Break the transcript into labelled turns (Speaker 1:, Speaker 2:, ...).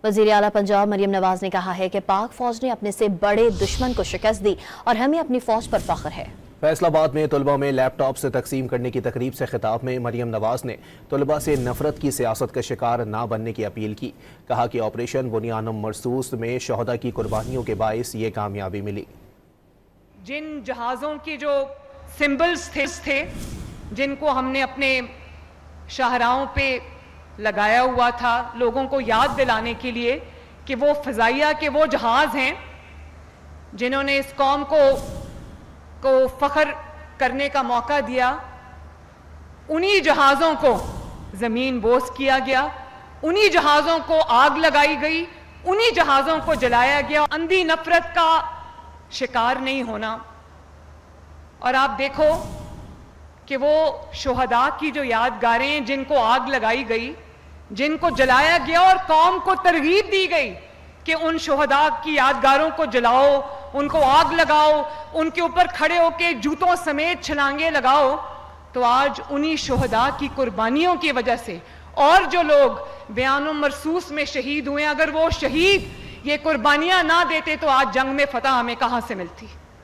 Speaker 1: وزیر اعلیٰ پنجاب مریم نواز نے کہا ہے کہ پاک فوج نے اپنے سے بڑے دشمن کو شکست دی اور ہمیں اپنی فوج پر فخر ہے۔
Speaker 2: فیصل آباد میں طلبہ میں لیپ ٹاپ سے تقسیم کرنے کی تقریب سے خطاب میں مریم نواز نے طلبہ سے نفرت کی سیاست کا شکار نہ بننے کی اپیل کی۔ کہا کہ آپریشن بنیانم مرصوص میں شہداء کی قربانیوں کے باعث یہ کامیابی ملی۔
Speaker 3: جن جہازوں کی جو سمبلز تھے جن کو ہم نے اپنے شاہراہوں پہ لگایا ہوا تھا لوگوں کو یاد دلانے کے لیے کہ وہ فضائیہ کے وہ جہاز ہیں جنہوں نے اس قوم کو فخر کرنے کا موقع دیا، انہی جہازوں کو زمین بوس کیا گیا، انہی جہازوں کو آگ لگائی گئی، انہی جہازوں کو جلایا گیا۔ اندھی نفرت کا شکار نہیں ہونا۔ اور آپ دیکھو کہ وہ شہداء کی جو یادگاریں جن کو آگ لگائی گئی، جن کو جلایا گیا اور قوم کو ترغیب دی گئی کہ ان شہداء کی یادگاروں کو جلاؤ، ان کو آگ لگاؤ، ان کے اوپر کھڑے ہو کے جوتوں سمیت چھلانگیں لگاؤ، تو آج انہی شہداء کی قربانیوں کی وجہ سے اور جو لوگ بیان مرصوص میں شہید ہوئے، اگر وہ شہید یہ قربانیاں نہ دیتے تو آج جنگ میں فتح ہمیں کہاں سے ملتی۔